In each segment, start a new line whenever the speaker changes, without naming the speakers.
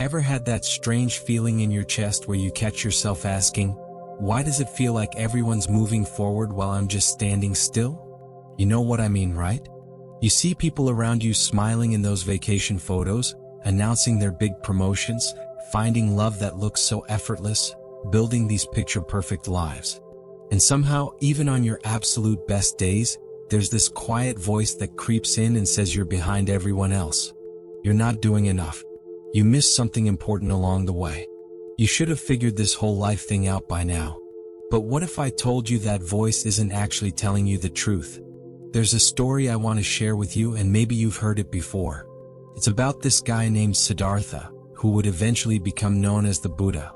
Ever had that strange feeling in your chest where you catch yourself asking, why does it feel like everyone's moving forward while I'm just standing still? You know what I mean, right? You see people around you smiling in those vacation photos, announcing their big promotions, finding love that looks so effortless, building these picture-perfect lives. And somehow, even on your absolute best days, there's this quiet voice that creeps in and says you're behind everyone else. You're not doing enough. You missed something important along the way. You should have figured this whole life thing out by now. But what if I told you that voice isn't actually telling you the truth? There's a story I want to share with you, and maybe you've heard it before. It's about this guy named Siddhartha, who would eventually become known as the Buddha.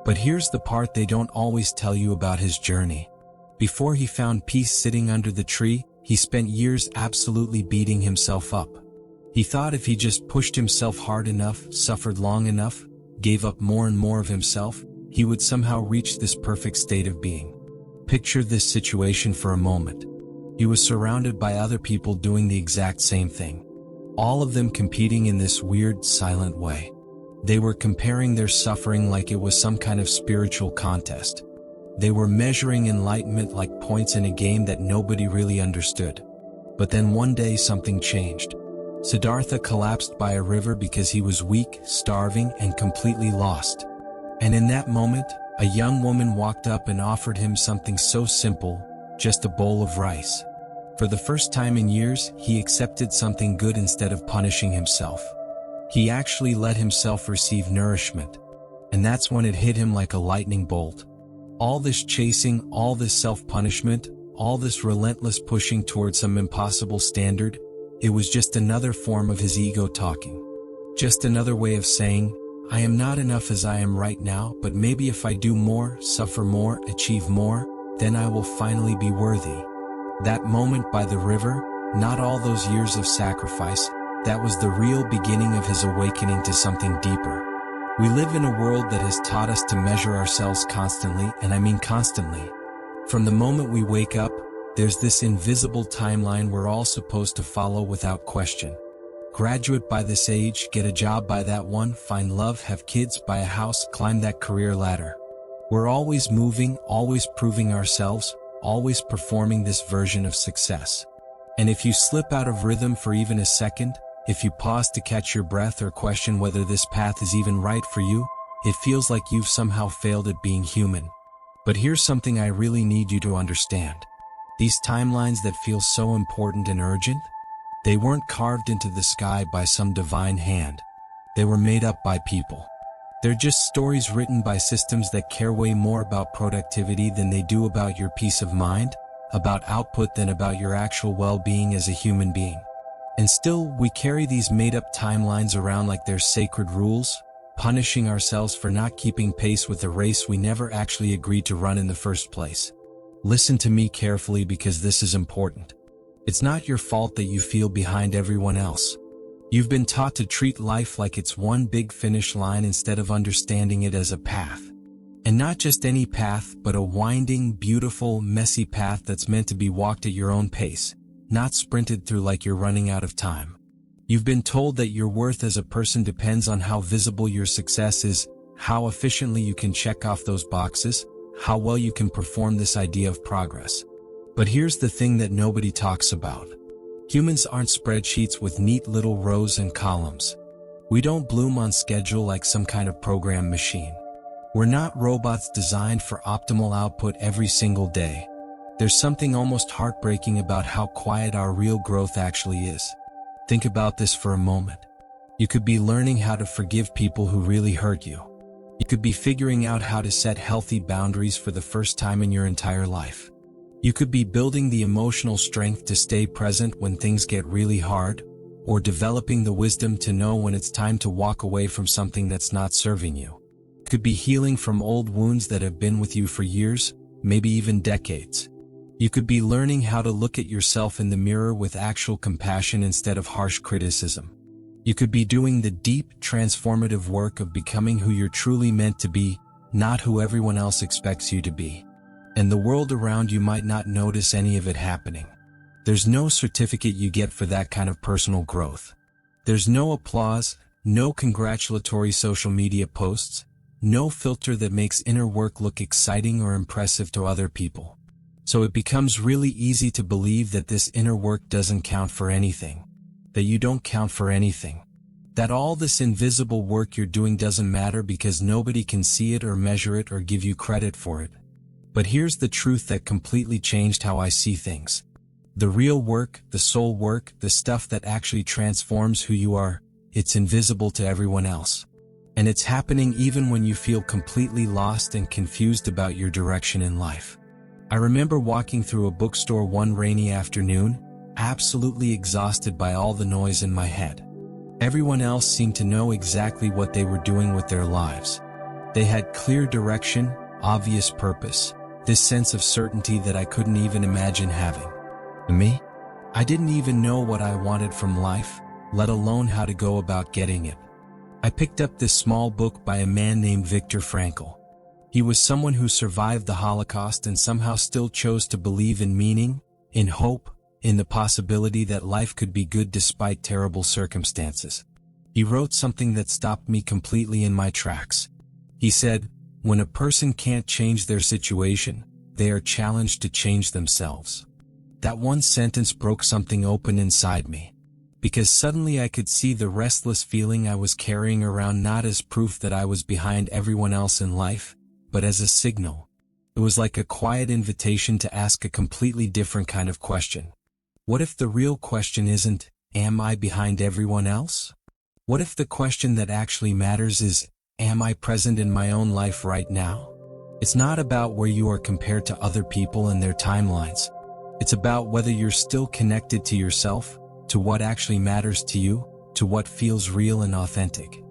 But here's the part they don't always tell you about his journey. Before he found peace sitting under the tree, he spent years absolutely beating himself up. He thought if he just pushed himself hard enough, suffered long enough, gave up more and more of himself, he would somehow reach this perfect state of being. Picture this situation for a moment. He was surrounded by other people doing the exact same thing. All of them competing in this weird, silent way. They were comparing their suffering like it was some kind of spiritual contest. They were measuring enlightenment like points in a game that nobody really understood. But then one day something changed. Siddhartha collapsed by a river because he was weak, starving, and completely lost. And in that moment, a young woman walked up and offered him something so simple, just a bowl of rice. For the first time in years, he accepted something good instead of punishing himself. He actually let himself receive nourishment. And that's when it hit him like a lightning bolt. All this chasing, all this self-punishment, all this relentless pushing towards some impossible standard, it was just another form of his ego talking. Just another way of saying, I am not enough as I am right now, but maybe if I do more, suffer more, achieve more, then I will finally be worthy. That moment by the river, not all those years of sacrifice, that was the real beginning of his awakening to something deeper. We live in a world that has taught us to measure ourselves constantly, and I mean constantly. From the moment we wake up, there's this invisible timeline we're all supposed to follow without question. Graduate by this age, get a job by that one, find love, have kids, buy a house, climb that career ladder. We're always moving, always proving ourselves, always performing this version of success. And if you slip out of rhythm for even a second, if you pause to catch your breath or question whether this path is even right for you, it feels like you've somehow failed at being human. But here's something I really need you to understand. These timelines that feel so important and urgent, they weren't carved into the sky by some divine hand. They were made up by people. They're just stories written by systems that care way more about productivity than they do about your peace of mind, about output than about your actual well-being as a human being. And still, we carry these made-up timelines around like they're sacred rules, punishing ourselves for not keeping pace with a race we never actually agreed to run in the first place. Listen to me carefully because this is important. It's not your fault that you feel behind everyone else. You've been taught to treat life like it's one big finish line instead of understanding it as a path. And not just any path, but a winding, beautiful, messy path that's meant to be walked at your own pace, not sprinted through like you're running out of time. You've been told that your worth as a person depends on how visible your success is, how efficiently you can check off those boxes, how well you can perform this idea of progress. But here's the thing that nobody talks about. Humans aren't spreadsheets with neat little rows and columns. We don't bloom on schedule like some kind of program machine. We're not robots designed for optimal output every single day. There's something almost heartbreaking about how quiet our real growth actually is. Think about this for a moment. You could be learning how to forgive people who really hurt you. You could be figuring out how to set healthy boundaries for the first time in your entire life. You could be building the emotional strength to stay present when things get really hard, or developing the wisdom to know when it's time to walk away from something that's not serving you. You could be healing from old wounds that have been with you for years, maybe even decades. You could be learning how to look at yourself in the mirror with actual compassion instead of harsh criticism. You could be doing the deep, transformative work of becoming who you're truly meant to be, not who everyone else expects you to be. And the world around you might not notice any of it happening. There's no certificate you get for that kind of personal growth. There's no applause, No congratulatory social media posts, no filter that makes inner work look exciting or impressive to other people. So it becomes really easy to believe that this inner work doesn't count for anything, that you don't count for anything, that all this invisible work you're doing doesn't matter because nobody can see it or measure it or give you credit for it. But here's the truth that completely changed how I see things. The real work, the soul work, the stuff that actually transforms who you are, it's invisible to everyone else. And it's happening even when you feel completely lost and confused about your direction in life. I remember walking through a bookstore one rainy afternoon, absolutely exhausted by all the noise in my head. Everyone else seemed to know exactly what they were doing with their lives. They had clear direction, obvious purpose, this sense of certainty that I couldn't even imagine having. Me? I didn't even know what I wanted from life, let alone how to go about getting it. I picked up this small book by a man named Viktor Frankl. He was someone who survived the Holocaust and somehow still chose to believe in meaning, in hope, in the possibility that life could be good despite terrible circumstances. He wrote something that stopped me completely in my tracks. He said, "When a person can't change their situation, they are challenged to change themselves." That one sentence broke something open inside me, because suddenly I could see the restless feeling I was carrying around not as proof that I was behind everyone else in life, but as a signal. It was like a quiet invitation to ask a completely different kind of question. What if the real question isn't, am I behind everyone else? What if the question that actually matters is, am I present in my own life right now? It's not about where you are compared to other people and their timelines. It's about whether you're still connected to yourself, to what actually matters to you, to what feels real and authentic.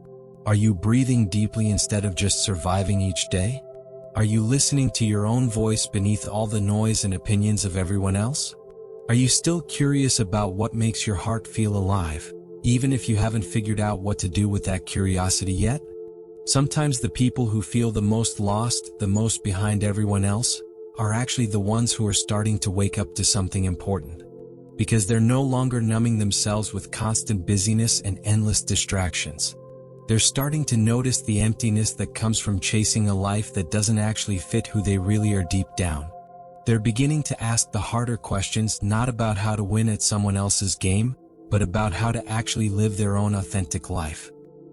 Are you breathing deeply instead of just surviving each day? Are you listening to your own voice beneath all the noise and opinions of everyone else? Are you still curious about what makes your heart feel alive, even if you haven't figured out what to do with that curiosity yet? Sometimes the people who feel the most lost, the most behind everyone else, are actually the ones who are starting to wake up to something important. Because they're no longer numbing themselves with constant busyness and endless distractions. They're starting to notice the emptiness that comes from chasing a life that doesn't actually fit who they really are deep down. They're beginning to ask the harder questions, not about how to win at someone else's game, but about how to actually live their own authentic life.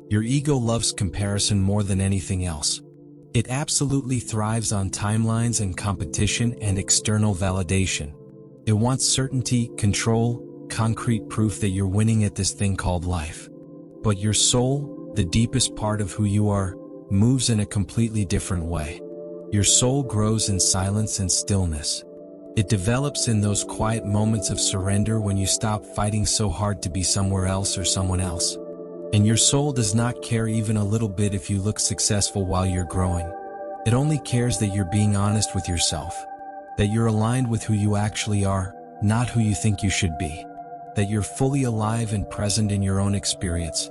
Your ego loves comparison more than anything else. It absolutely thrives on timelines and competition and external validation. It wants certainty, control, concrete proof that you're winning at this thing called life. But your soul, the deepest part of who you are, moves in a completely different way. Your soul grows in silence and stillness. It develops in those quiet moments of surrender when you stop fighting so hard to be somewhere else or someone else. And your soul does not care even a little bit if you look successful while you're growing. It only cares that you're being honest with yourself. That you're aligned with who you actually are, not who you think you should be. That you're fully alive and present in your own experience.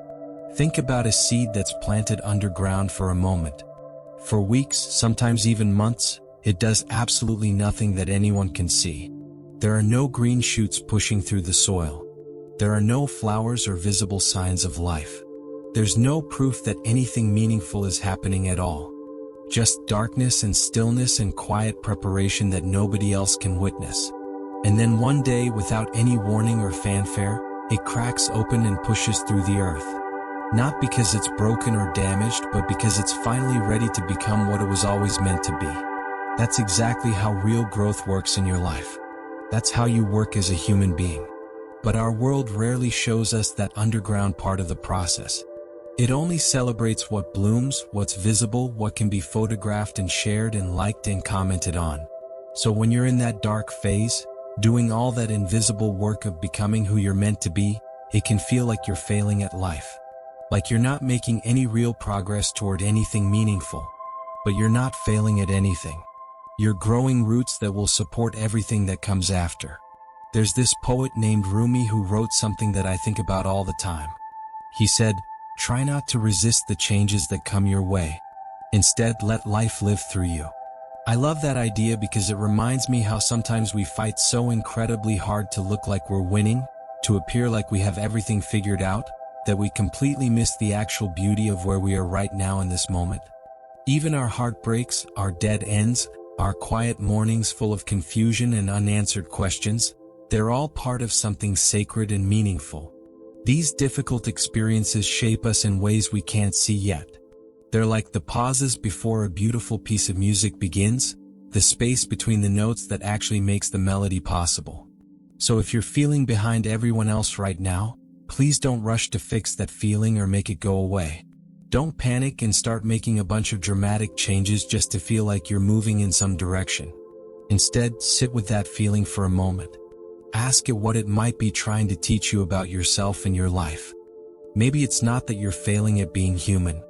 Think about a seed that's planted underground for a moment. For weeks, sometimes even months, it does absolutely nothing that anyone can see. There are no green shoots pushing through the soil. There are no flowers or visible signs of life. There's no proof that anything meaningful is happening at all. Just darkness and stillness and quiet preparation that nobody else can witness. And then one day, without any warning or fanfare, it cracks open and pushes through the earth. Not because it's broken or damaged, but because it's finally ready to become what it was always meant to be. That's exactly how real growth works in your life. That's how you work as a human being. But our world rarely shows us that underground part of the process. It only celebrates what blooms, what's visible, what can be photographed and shared and liked and commented on. So when you're in that dark phase, doing all that invisible work of becoming who you're meant to be, it can feel like you're failing at life. Like you're not making any real progress toward anything meaningful. But you're not failing at anything. You're growing roots that will support everything that comes after. There's this poet named Rumi who wrote something that I think about all the time. He said, "Try not to resist the changes that come your way. Instead, let life live through you." I love that idea because it reminds me how sometimes we fight so incredibly hard to look like we're winning, to appear like we have everything figured out, that we completely miss the actual beauty of where we are right now in this moment. Even our heartbreaks, our dead ends, our quiet mornings full of confusion and unanswered questions, they're all part of something sacred and meaningful. These difficult experiences shape us in ways we can't see yet. They're like the pauses before a beautiful piece of music begins, the space between the notes that actually makes the melody possible. So if you're feeling behind everyone else right now, please don't rush to fix that feeling or make it go away. Don't panic and start making a bunch of dramatic changes just to feel like you're moving in some direction. Instead, sit with that feeling for a moment. Ask it what it might be trying to teach you about yourself and your life. Maybe it's not that you're failing at being human.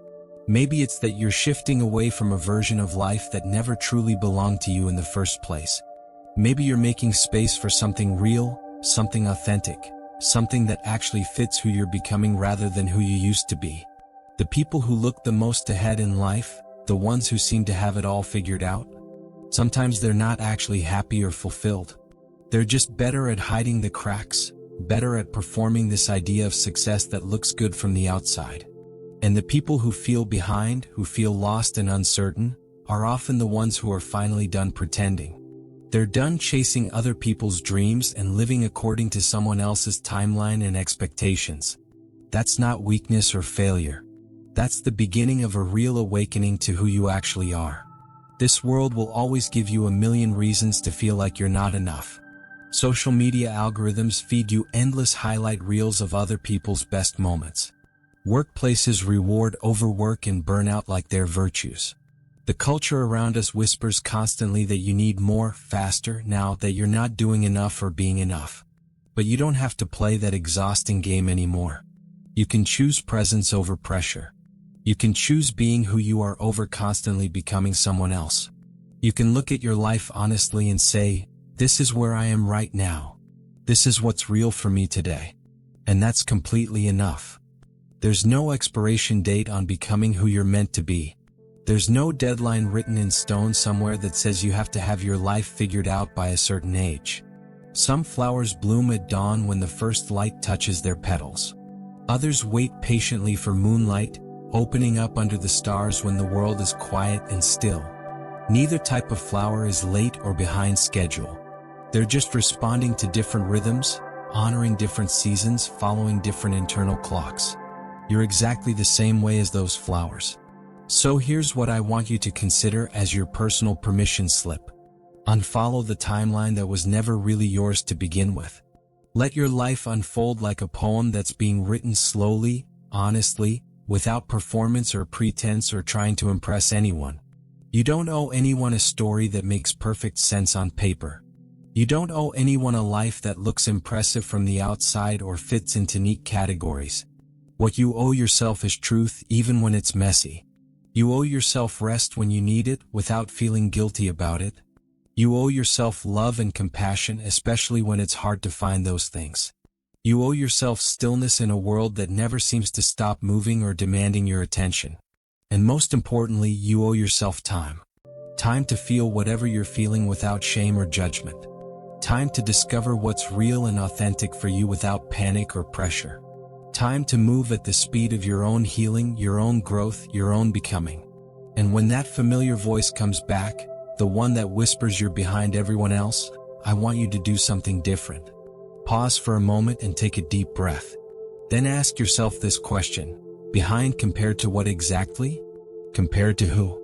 Maybe it's that you're shifting away from a version of life that never truly belonged to you in the first place. Maybe you're making space for something real, something authentic, something that actually fits who you're becoming rather than who you used to be. The people who look the most ahead in life, the ones who seem to have it all figured out, sometimes they're not actually happy or fulfilled. They're just better at hiding the cracks, better at performing this idea of success that looks good from the outside. And the people who feel behind, who feel lost and uncertain, are often the ones who are finally done pretending. They're done chasing other people's dreams and living according to someone else's timeline and expectations. That's not weakness or failure. That's the beginning of a real awakening to who you actually are. This world will always give you a million reasons to feel like you're not enough. Social media algorithms feed you endless highlight reels of other people's best moments. Workplaces reward overwork and burnout like they're virtues. The culture around us whispers constantly that you need more, faster, now, that you're not doing enough or being enough. But you don't have to play that exhausting game anymore. You can choose presence over pressure. You can choose being who you are over constantly becoming someone else. You can look at your life honestly and say, this is where I am right now. This is what's real for me today. And that's completely enough. There's no expiration date on becoming who you're meant to be. There's no deadline written in stone somewhere that says you have to have your life figured out by a certain age. Some flowers bloom at dawn when the first light touches their petals. Others wait patiently for moonlight, opening up under the stars when the world is quiet and still. Neither type of flower is late or behind schedule. They're just responding to different rhythms, honoring different seasons, following different internal clocks. You're exactly the same way as those flowers. So here's what I want you to consider as your personal permission slip. Unfollow the timeline that was never really yours to begin with. Let your life unfold like a poem that's being written slowly, honestly, without performance or pretense or trying to impress anyone. You don't owe anyone a story that makes perfect sense on paper. You don't owe anyone a life that looks impressive from the outside or fits into neat categories. What you owe yourself is truth, even when it's messy. You owe yourself rest when you need it, without feeling guilty about it. You owe yourself love and compassion, especially when it's hard to find those things. You owe yourself stillness in a world that never seems to stop moving or demanding your attention. And most importantly, you owe yourself time. Time to feel whatever you're feeling without shame or judgment. Time to discover what's real and authentic for you without panic or pressure. Time to move at the speed of your own healing, your own growth, your own becoming. And when that familiar voice comes back, the one that whispers you're behind everyone else, I want you to do something different. Pause for a moment and take a deep breath. Then ask yourself this question: behind compared to what exactly? Compared to who?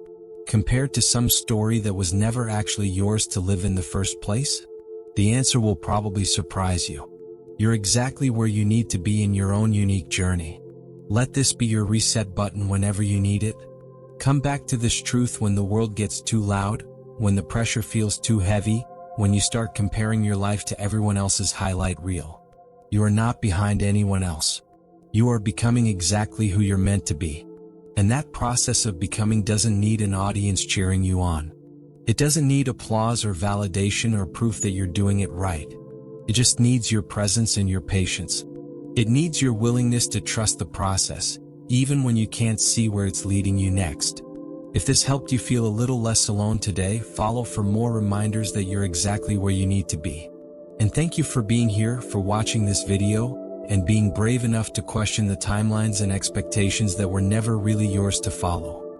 Compared to some story that was never actually yours to live in the first place? The answer will probably surprise you. You're exactly where you need to be in your own unique journey. Let this be your reset button whenever you need it. Come back to this truth when the world gets too loud, when the pressure feels too heavy, when you start comparing your life to everyone else's highlight reel. You are not behind anyone else. You are becoming exactly who you're meant to be. And that process of becoming doesn't need an audience cheering you on. It doesn't need applause or validation or proof that you're doing it right. It just needs your presence and your patience. It needs your willingness to trust the process, even when you can't see where it's leading you next. If this helped you feel a little less alone today, follow for more reminders that you're exactly where you need to be. And thank you for being here, for watching this video. and being brave enough to question the timelines and expectations that were never really yours to follow.